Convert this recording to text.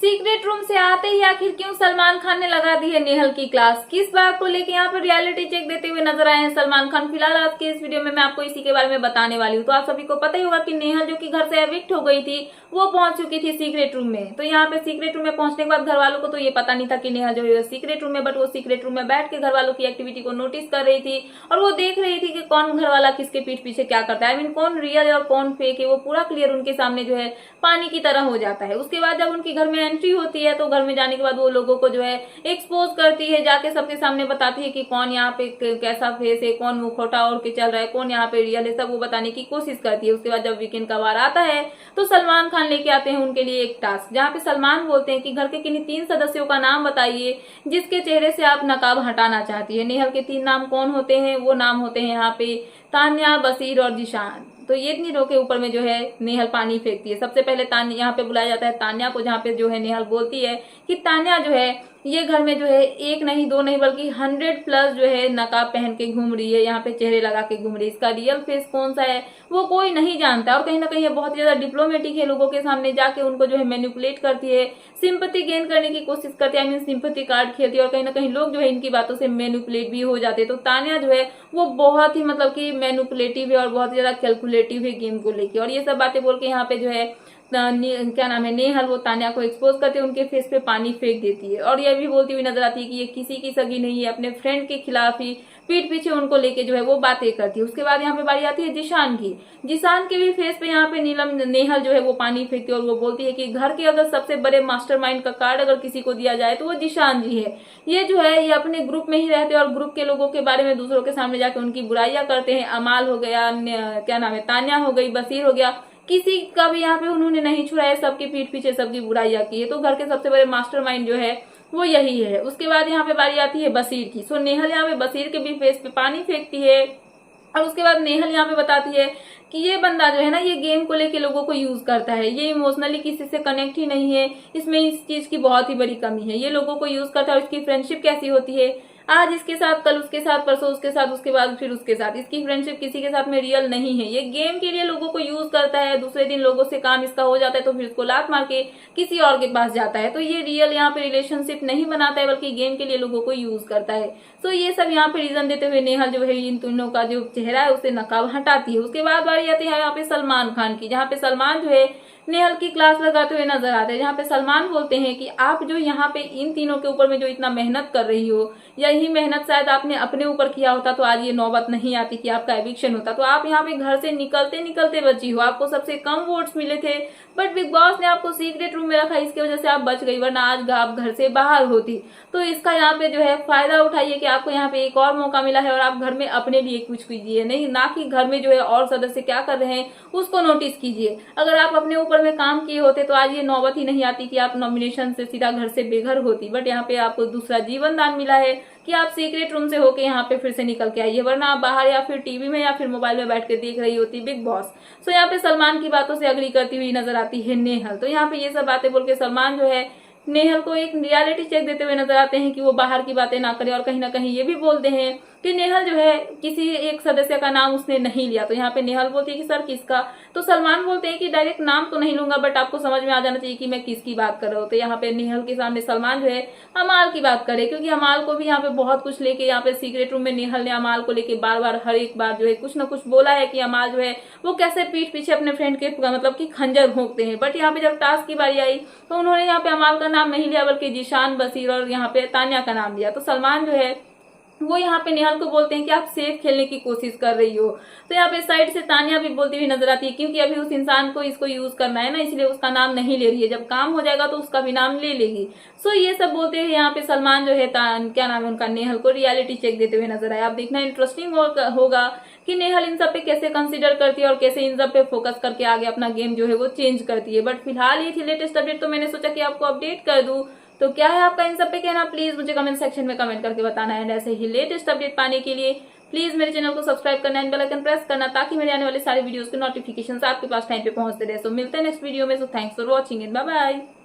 Secret room से आते ही आखिर क्यों सलमान खान ने लगा दी है नेहल की क्लास, किस बात को लेके यहाँ पर रियलिटी चेक देते हुए नजर आए हैं सलमान खान। फिलहाल आज के इस वीडियो में मैं आपको इसी के बारे में बताने वाली हूँ। तो आप सभी को पता ही होगा कि नेहल जो कि घर से एविक्ट हो गई थी वो पहुंच चुकी थी सीक्रेट रूम में। तो यहाँ पे सीक्रेट रूम में पहुंचने के बाद घर वालों को तो ये पता नहीं था कि नेहल जो है सीक्रेट रूम में, बट वो सीक्रेट रूम में बैठ के घर वालों की एक्टिविटी को नोटिस कर रही थी और वो देख रही थी कि कौन घर वाला किसके पीठ पीछे क्या करता है। आई मीन कौन रियल है और कौन फेक है वो पूरा क्लियर उनके सामने जो है पानी की तरह हो जाता है। उसके बाद जब उनके घर में एंट्री होती है तो घर में जाने के बाद वो लोगों को जो है एक्सपोज करती है, जाके सबके सामने बताती है कि कौन यहाँ पे कैसा फेस है, कौन मुखौटा ओढ़ के चल रहा है, कौन यहाँ पे रियल है, सब वो बताने की कोशिश करती है। उसके बाद जब वीकेंड का वार आता है तो सलमान खान लेके आते हैं उनके लिए एक टास्क, जहाँ पे सलमान बोलते हैं कि घर के किन्हीं 3 सदस्यों का नाम बताइए जिसके चेहरे से आप नकाब हटाना चाहती है। नेहल के 3 नाम कौन होते हैं? वो नाम होते हैं यहाँ पे तान्या, बसीर और जिशान। तो ये तीनों के ऊपर में जो है नेहल पानी फेंकती है। सबसे पहले तान्या यहाँ पे बुलाया जाता है तान्या को, जहाँ पे जो है नेहल बोलती है कि तान्या जो है ये घर में जो है 1 नहीं 2 नहीं बल्कि 100+ जो है नकाब पहन के घूम रही है, यहाँ पे चेहरे लगा के घूम रही है। इसका रियल फेस कौन सा है वो कोई नहीं जानता और कहीं ना कहीं ये बहुत ज्यादा डिप्लोमेटिक है, लोगों के सामने जाके उनको जो है मैनिपुलेट करती है, सिंपैथी गेन करने की कोशिश करती है। आई मीन सिंपैथी कार्ड खेलती है और कहीं ना कहीं लोग जो है इनकी बातों से मैनिपुलेट भी हो जाते हैं। तो तान्या जो है वो बहुत ही मतलब कि मैनिपुलेटिव है और बहुत ज्यादा कैलकुलेटिव है गेम को लेके, और ये सब बातें बोल के यहाँ पे जो है क्या नाम है नेहल वो तान्या को एक्सपोज करते उनके फेस पे पानी फेंक देती है और ये भी बोलती हुई नजर आती है कि ये किसी की सगी नहीं है, अपने फ्रेंड के खिलाफ ही पीठ पीछे उनको लेके जो है वो बातें करती है। उसके बाद यहाँ पे बारी आती है जिशान की। जिशान के भी फेस पे यहाँ पे नेहल जो है वो पानी फेंकती है और वो बोलती है कि घर के अगर सबसे बड़े मास्टरमाइंड का कार्ड अगर किसी को दिया जाए तो वो जिशान जी है। ये जो है ये अपने ग्रुप में ही रहते हैं और ग्रुप के लोगों के बारे में दूसरों के सामने जाके उनकी बुराइयां करते हैं। अमाल हो गया, क्या नाम है तान्या हो गई, बसीर हो गया, किसी का भी यहाँ पे उन्होंने नहीं छुड़ाया, सबके पीठ पीछे सबकी बुराइयां की है। तो घर के सबसे बड़े मास्टरमाइंड जो है वो यही है। उसके बाद यहाँ पे बारी आती है बसीर की। सो नेहल यहाँ पे बसीर के भी फेस पे पानी फेंकती है और उसके बाद नेहल यहाँ पे बताती है कि ये बंदा जो है ना ये गेम को लेके लोगों को यूज करता है, ये इमोशनली किसी से कनेक्ट ही नहीं है, इसमें इस चीज की बहुत ही बड़ी कमी है, ये लोगों को यूज करता है। और इसकी फ्रेंडशिप कैसी होती है, आज इसके साथ, कल उसके साथ, परसों उसके साथ, उसके बाद फिर उसके साथ। इसकी फ्रेंडशिप किसी के साथ में रियल नहीं है, ये गेम के लिए लोगों को यूज करता है। दूसरे दिन लोगों से काम इसका हो जाता है तो फिर इसको लात मार के किसी और के पास जाता है। तो ये रियल यहाँ पे रिलेशनशिप नहीं बनाता है बल्कि गेम के लिए लोगों को यूज करता है। तो ये सब यहाँ पे रीजन देते हुए नेहल जो है इन तीनों का जो चेहरा है उसे नकाब हटाती है। उसके बाद बारी आती है यहाँ पे सलमान खान की, जहाँ पे सलमान जो है नेहल की क्लास लगाते हुए नजर आते हैं, जहाँ पे सलमान बोलते हैं कि आप जो यहाँ पे इन तीनों के ऊपर में जो इतना मेहनत कर रही हो, यही मेहनत शायद आपने अपने ऊपर किया होता तो आज ये नौबत नहीं आती कि आपका एविक्शन होता। तो आप यहाँ पे घर से निकलते निकलते बची हो, आपको सबसे कम वोट्स मिले थे बट बिग बॉस ने आपको सीक्रेट रूम में रखा, इसकी वजह से आप बच गई, वरना आज आप घर से बाहर होती। तो इसका यहाँ पे जो है फायदा उठाइए कि आपको यहाँ पे एक और मौका मिला है और आप घर में अपने लिए कुछ कीजिए, नहीं ना कि घर में जो है और सदस्य क्या कर रहे हैं उसको नोटिस कीजिए। अगर आप अपने ऊपर में काम किए होते तो आज ये नौबत ही नहीं आती कि आप नॉमिनेशन से सीधा घर से बेघर होती। बट यहाँ पे आपको दूसरा जीवन दान मिला है कि आप सीक्रेट रूम से होके यहाँ पे फिर से निकल के आइए, वरना आप बाहर या फिर टीवी में या फिर मोबाइल में बैठ के देख रही होती बिग बॉस। सो यहाँ पे सलमान की बातों से अग्री करती हुई नजर आती है नेहल। तो यहाँ पे ये सब बातें बोल के सलमान जो है नेहल को एक रियलिटी चेक देते हुए नजर आते हैं कि वो बाहर की बातें ना करे और कहीं ना कहीं ये भी बोलते हैं कि नेहल जो है किसी एक सदस्य का नाम उसने नहीं लिया। तो यहाँ पे नेहल बोलती है कि सर किसका, तो सलमान बोलते हैं कि डायरेक्ट नाम तो नहीं लूंगा बट आपको समझ में आ जाना चाहिए कि मैं किसकी बात कर रहा हूँ। तो यहाँ पे नेहल के सामने सलमान जो है अमाल की बात करे, क्योंकि अमाल को भी यहाँ पे बहुत कुछ लेके यहाँ पे सीक्रेट रूम में नेहल ने अमाल को लेके बार बार हर एक बार जो है कुछ ना कुछ बोला है कि अमाल जो है वो कैसे पीठ पीछे अपने फ्रेंड के मतलब की खंजर घोंकते हैं। बट यहाँ पे जब टास्क की बारी आई तो उन्होंने यहाँ पे अमाल का नाम नहीं लिया बल्कि जिशान, बसीर और यहाँ पे तान्या का नाम लिया। तो सलमान जो है वो यहाँ पे नेहल को बोलते हैं कि आप सेफ खेलने की कोशिश कर रही हो। तो यहाँ पे साइड से तान्या भी बोलती हुई नजर आती है क्योंकि अभी उस इंसान को इसको यूज करना है ना, इसलिए उसका नाम नहीं ले रही है, जब काम हो जाएगा तो उसका भी नाम ले लेगी। सो ये सब बोलते हुए यहाँ पे सलमान जो है क्या नाम है उनका, नेहल को रियलिटी चेक देते हुए नजर आए। आप देखना इंटरेस्टिंग होगा कि नेहल इन सब पे कैसे कंसीडर करती है और कैसे इन सब पे फोकस करके आगे अपना गेम जो है वो चेंज करती है। बट फिलहाल ये थी लेटेस्ट अपडेट, तो मैंने सोचा कि आपको अपडेट कर दूं। तो क्या है आपका इन सब पे कहना, प्लीज मुझे कमेंट सेक्शन में कमेंट करके बताना है। ऐसे ही लेटेस्ट अपडेट पाने के लिए प्लीज मेरे चैनल को सब्सक्राइब करना एंड बेल आइकन प्रेस करना ताकि मेरे आने वाले सारे वीडियोस के नोटिफिकेशंस आपके पास टाइम पे पहुंचते रहे। सो मिलते हैं नेक्स्ट वीडियो में। So thanks for watching it, bye bye.